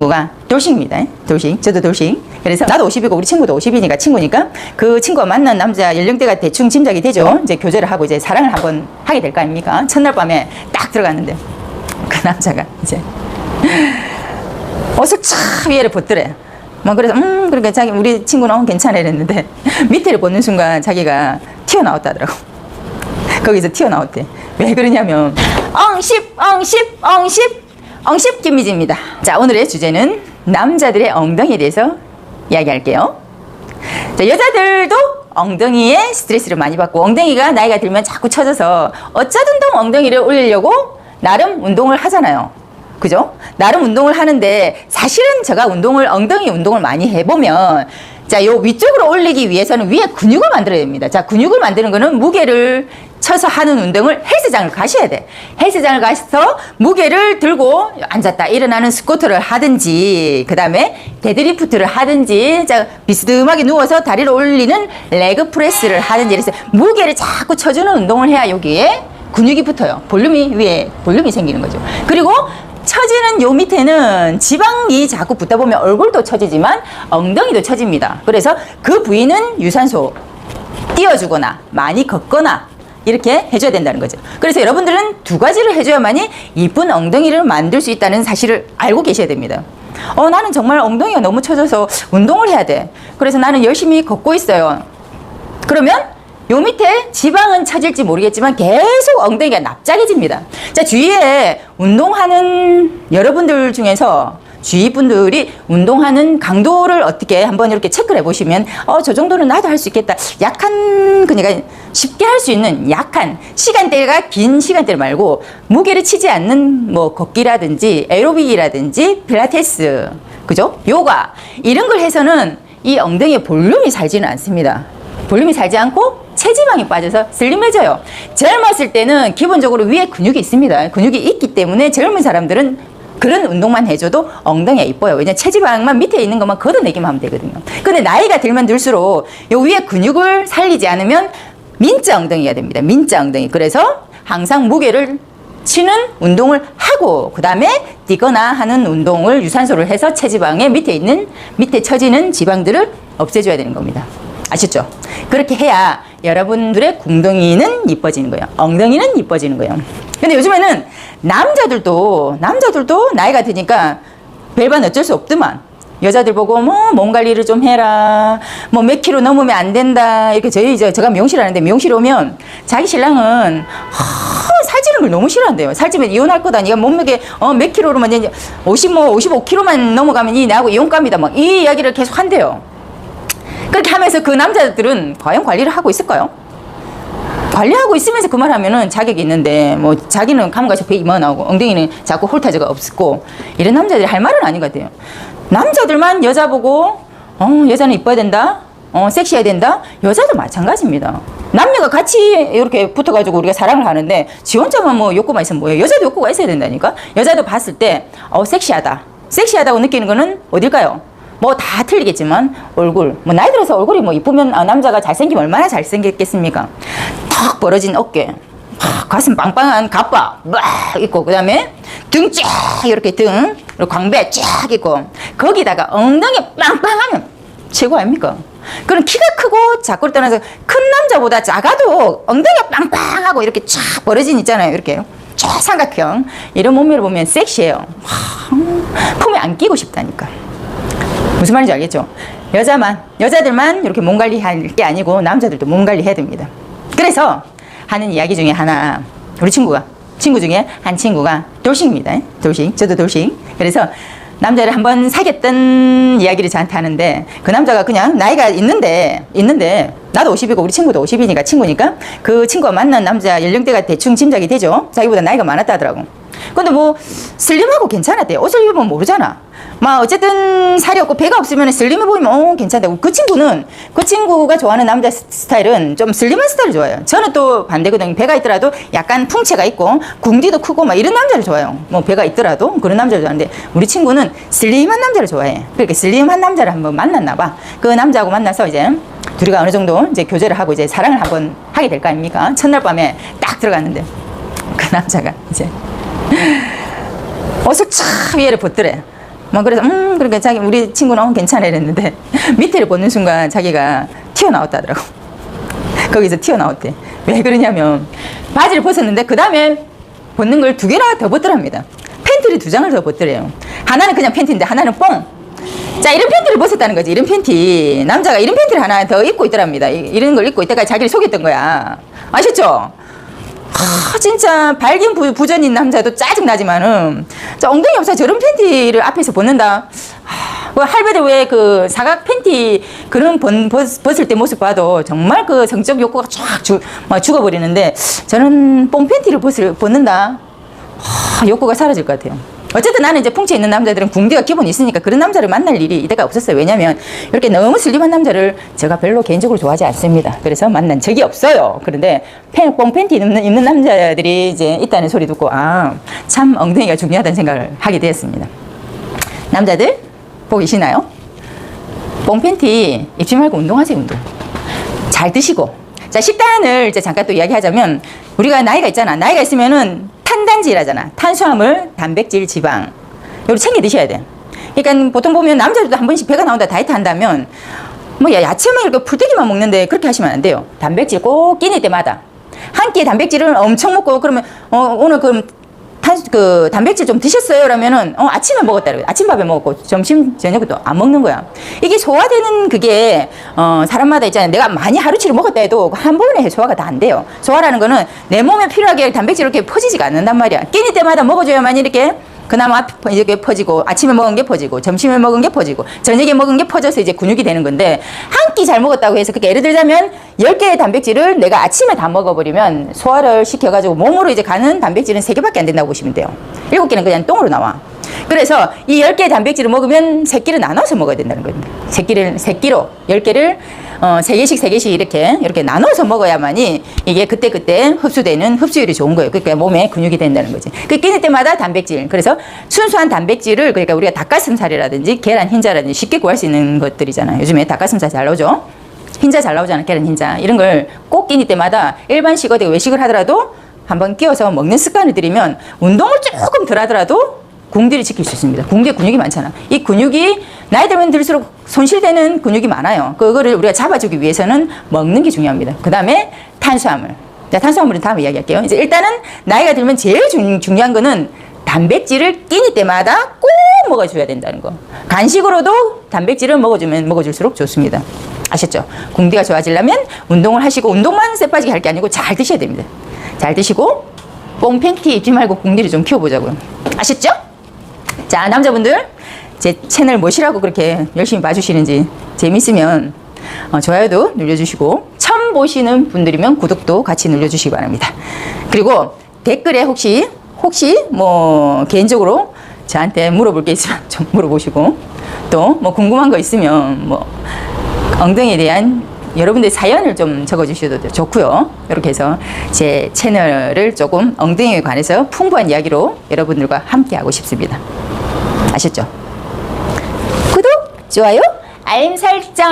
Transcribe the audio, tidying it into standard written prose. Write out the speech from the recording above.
친구가 돌싱입니다. 돌싱. 저도 돌싱. 그래서 나도 50이고 우리 친구도 50이니까 친구니까 그 친구가 만난 남자 연령대가 대충 짐작이 되죠. 이제 교제를 하고 이제 사랑을 한번 하게 될 거 아닙니까? 첫날 밤에 딱 들어갔는데 그 남자가 이제 옷을 촥 위에를 벗더래. 뭐 그래서 그러니까 자기 우리 친구는 괜찮아 이랬는데 밑에를 벗는 순간 자기가 튀어나왔다더라고. 거기서 튀어나왔대. 왜 그러냐면 엉십 김미지입니다. 자, 오늘의 주제는 남자들의 엉덩이에 대해서 이야기할게요. 자, 여자들도 엉덩이에 스트레스를 많이 받고 엉덩이가 나이가 들면 자꾸 처져서 어쩌든든 엉덩이를 올리려고 나름 운동을 하잖아요. 그죠? 나름 운동을 하는데 사실은 제가 엉덩이 운동을 많이 해보면 자, 요 위쪽으로 올리기 위해서는 위에 근육을 만들어야 됩니다. 자, 근육을 만드는 거는 무게를 쳐서 하는 운동을 헬스장을 가셔야 돼. 헬스장을 가서 무게를 들고 앉았다 일어나는 스쿼트를 하든지 그 다음에 데드리프트를 하든지 자, 비스듬하게 누워서 다리를 올리는 레그 프레스를 하든지 그래서 무게를 자꾸 쳐주는 운동을 해야 여기에 근육이 붙어요. 위에 볼륨이 생기는 거죠. 그리고 처지는 요 밑에는 지방이 자꾸 붙다 보면 얼굴도 처지지만 엉덩이도 처집니다. 그래서 그 부위는 유산소 띄워주거나 많이 걷거나 이렇게 해줘야 된다는 거죠. 그래서 여러분들은 두 가지를 해줘야만이 이쁜 엉덩이를 만들 수 있다는 사실을 알고 계셔야 됩니다. 나는 정말 엉덩이가 너무 처져서 운동을 해야 돼. 그래서 나는 열심히 걷고 있어요. 그러면 요 밑에 지방은 처질지 모르겠지만 계속 엉덩이가 납작해집니다. 자, 주위에 운동하는 여러분들 중에서 주위 분들이 운동하는 강도를 어떻게 한번 이렇게 체크를 해보시면 저 정도는 나도 할 수 있겠다. 그러니까 쉽게 할 수 있는 약한 시간대가 긴 시간대 말고 무게를 치지 않는 뭐 걷기라든지 에로빅이라든지 필라테스, 그죠? 요가 이런 걸 해서는 이 엉덩이에 볼륨이 살지는 않습니다. 볼륨이 살지 않고 체지방이 빠져서 슬림해져요. 젊었을 때는 기본적으로 위에 근육이 있습니다. 근육이 있기 때문에 젊은 사람들은 그런 운동만 해줘도 엉덩이가 이뻐요. 왜냐면 체지방만 밑에 있는 것만 걷어내기만 하면 되거든요. 근데 나이가 들면 들수록 요 위에 근육을 살리지 않으면 민자 엉덩이가 됩니다. 민자 엉덩이. 그래서 항상 무게를 치는 운동을 하고 그 다음에 뛰거나 하는 운동을 유산소를 해서 체지방의 밑에 처지는 지방들을 없애줘야 되는 겁니다. 아시죠? 그렇게 해야 여러분들의 궁둥이는 이뻐지는 거예요. 엉덩이는 이뻐지는 거예요. 근데 요즘에는 남자들도 나이가 드니까 별반 어쩔 수 없더만. 여자들 보고 몸 관리를 좀 해라. 몇 킬로 넘으면 안 된다. 이렇게 제가 미용실 하는데 미용실 오면 자기 신랑은 살찌는 걸 너무 싫어한대요. 살찌면 이혼할 거다. 네가 몸무게 몇 킬로로만 이제 55킬로만 넘어가면 나하고 이혼 갑니다. 막 이 이야기를 계속 한대요. 그렇게 하면서 그 남자들은 과연 관리를 하고 있을까요? 관리하고 있으면서 그 말 하면은 자격이 있는데, 자기는 감가적 배 이만하고, 엉덩이는 자꾸 홀타지가 없고, 이런 남자들이 할 말은 아닌 것 같아요. 남자들만 여자 보고, 여자는 이뻐야 된다? 섹시해야 된다? 여자도 마찬가지입니다. 남녀가 같이 이렇게 붙어가지고 우리가 사랑을 하는데, 지 혼자만 욕구만 있으면 뭐예요? 여자도 욕구가 있어야 된다니까? 여자도 봤을 때, 섹시하다. 섹시하다고 느끼는 거는 어딜까요? 다 틀리겠지만 얼굴 나이 들어서 얼굴이 이쁘면 남자가 잘생기면 얼마나 잘생겼겠습니까? 턱 벌어진 어깨, 가슴 빵빵한 가빠 막 있고 그 다음에 등 쫙 이렇게 그리고 광배 쫙 있고 거기다가 엉덩이 빵빵하면 최고 아닙니까? 그럼 키가 크고 작고를 떠나서 큰 남자보다 작아도 엉덩이가 빵빵하고 이렇게 쫙 벌어진 있잖아요. 이렇게 쫙 삼각형 이런 몸매를 보면 섹시해요. 품에 안기고 싶다니까. 무슨 말인지 알겠죠? 여자들만 이렇게 몸 관리할 게 아니고 남자들도 몸 관리해야 됩니다. 그래서 하는 이야기 중에 하나, 우리 친구 중에 한 친구가 돌싱입니다. 돌싱. 저도 돌싱. 그래서 남자를 한번 사귀었던 이야기를 저한테 하는데 그 남자가 그냥 나이가 있는데 나도 50이고 우리 친구도 50이니까 친구니까 그 친구가 만난 남자 연령대가 대충 짐작이 되죠. 자기보다 나이가 많았다 하더라고. 근데 슬림하고 괜찮았대요. 옷을 입으면 모르잖아. 어쨌든 살이 없고 배가 없으면 슬림해 보이면 괜찮다. 그 친구가 좋아하는 남자 스타일은 좀 슬림한 스타일을 좋아해요. 저는 또 반대거든요. 배가 있더라도 약간 풍채가 있고 궁디도 크고 이런 남자를 좋아해요. 배가 있더라도 그런 남자를 좋아하는데 우리 친구는 슬림한 남자를 좋아해. 그렇게 슬림한 남자를 한번 만났나 봐. 그 남자하고 만나서 이제 둘이가 어느 정도 이제 교제를 하고 이제 사랑을 한번 하게 될 거 아닙니까? 첫날 밤에 딱 들어갔는데 그 남자가 이제 옷을 촥 위에를 벗더래. 뭐 그래서 그러니까 자기 우리 친구는 괜찮아 이랬는데 밑에를 보는 순간 자기가 튀어나왔다더라고. 거기서 튀어나왔대. 왜 그러냐면 바지를 벗었는데 그 다음에 벗는 걸 2개나 더 벗더랍니다. 팬티를 2장을 더 벗더래요. 하나는 그냥 팬티인데 하나는 뽕. 자, 이런 팬티를 벗었다는 거지. 이런 팬티. 남자가 이런 팬티를 하나 더 입고 있더랍니다. 이런 걸 입고 있다가 자기를 속였던 거야. 아셨죠? 진짜 발긴 부전인 남자도 짜증나지만은 자, 엉덩이 없어 저런 팬티를 앞에서 벗는다. 할배들 왜 그 사각 팬티 그런 벗을 때 모습 봐도 정말 그 성적 욕구가 쫙 죽어버리는데 저는 뽕 팬티를 벗는다. 욕구가 사라질 것 같아요. 어쨌든 나는 이제 풍채 있는 남자들은 궁디가 기본 있으니까 그런 남자를 만날 일이 이때가 없었어요. 왜냐면 이렇게 너무 슬림한 남자를 제가 별로 개인적으로 좋아하지 않습니다. 그래서 만난 적이 없어요. 그런데 뽕 팬티 입는 남자들이 이제 있다는 소리 듣고 참 엉덩이가 중요하다는 생각을 하게 되었습니다. 남자들 보고 계시나요? 뽕 팬티 입지 말고 운동하세요. 운동 잘 드시고. 자, 식단을 이제 잠깐 또 이야기하자면 우리가 나이가 있잖아. 나이가 있으면은 탄단질하잖아. 탄수화물, 단백질, 지방. 이걸 챙겨 드셔야 돼. 그러니까 보통 보면 남자들도 한 번씩 배가 나온다 다이어트 한다면 뭐 야채만 이렇게 풀떼기만 먹는데 그렇게 하시면 안 돼요. 단백질 꼭 끼니 때마다 한 끼에 단백질을 엄청 먹고 그러면 오늘 그럼 단백질 좀 드셨어요? 그러면은 아침에 먹었다 그래요. 아침밥에 먹었고 점심 저녁도 안 먹는 거야. 이게 소화되는 그게 사람마다 있잖아요. 내가 많이 하루치를 먹었다 해도 한 번에 소화가 다 안 돼요. 소화라는 거는 내 몸에 필요하게 단백질이 이렇게 퍼지지가 않는단 말이야. 끼니 때마다 먹어줘야만 이렇게 그나마 이렇게 퍼지고 아침에 먹은 게 퍼지고 점심에 먹은 게 퍼지고 저녁에 먹은 게 퍼져서 이제 근육이 되는 건데 한 끼 잘 먹었다고 해서 그렇게 예를 들자면 10개의 단백질을 내가 아침에 다 먹어버리면 소화를 시켜가지고 몸으로 이제 가는 단백질은 3개밖에 안 된다고 보시면 돼요. 7개는 그냥 똥으로 나와. 그래서 이 10개의 단백질을 먹으면 새끼를 나눠서 먹어야 된다는 겁니다. 새끼로 10개를 3개씩 이렇게 나눠서 먹어야만이 이게 그때 흡수되는 흡수율이 좋은 거예요. 그러니까 몸에 근육이 된다는 거지. 그 끼니 때마다 단백질. 그래서 순수한 단백질을 그러니까 우리가 닭가슴살이라든지 계란 흰자라든지 쉽게 구할 수 있는 것들이잖아요. 요즘에 닭가슴살 잘 나오죠. 흰자 잘 나오잖아. 계란 흰자. 이런 걸 꼭 끼니 때마다 일반식 어디 외식을 하더라도 한번 끼워서 먹는 습관을 들이면 운동을 조금 덜 하더라도 궁디를 지킬 수 있습니다. 궁디에 근육이 많잖아. 이 근육이 나이 들면 들수록 손실되는 근육이 많아요. 그거를 우리가 잡아주기 위해서는 먹는 게 중요합니다. 그 다음에 탄수화물. 자, 탄수화물은 다음에 이야기할게요. 이제 일단은 나이가 들면 제일 중요한 거는 단백질을 끼니 때마다 꼭 먹어줘야 된다는 거. 간식으로도 단백질을 먹어줄수록 좋습니다. 아셨죠? 궁디가 좋아지려면 운동을 하시고 운동만 쎄 빠지게 할 게 아니고 잘 드셔야 됩니다. 잘 드시고 뽕 팬티 입지 말고 궁디를 좀 키워보자고요. 아셨죠? 자, 남자분들 제 채널 뭐시라고 그렇게 열심히 봐주시는지 재밌으면 좋아요도 눌러주시고 처음 보시는 분들이면 구독도 같이 눌러주시기 바랍니다. 그리고 댓글에 혹시 뭐 개인적으로 저한테 물어볼 게 있으면 좀 물어보시고 또 뭐 궁금한 거 있으면 뭐 엉덩이에 대한 여러분들 사연을 좀 적어주셔도 좋고요. 이렇게 해서 제 채널을 조금 엉덩이에 관해서 풍부한 이야기로 여러분들과 함께 하고 싶습니다. 아셨죠? 구독, 좋아요, 알림 설정.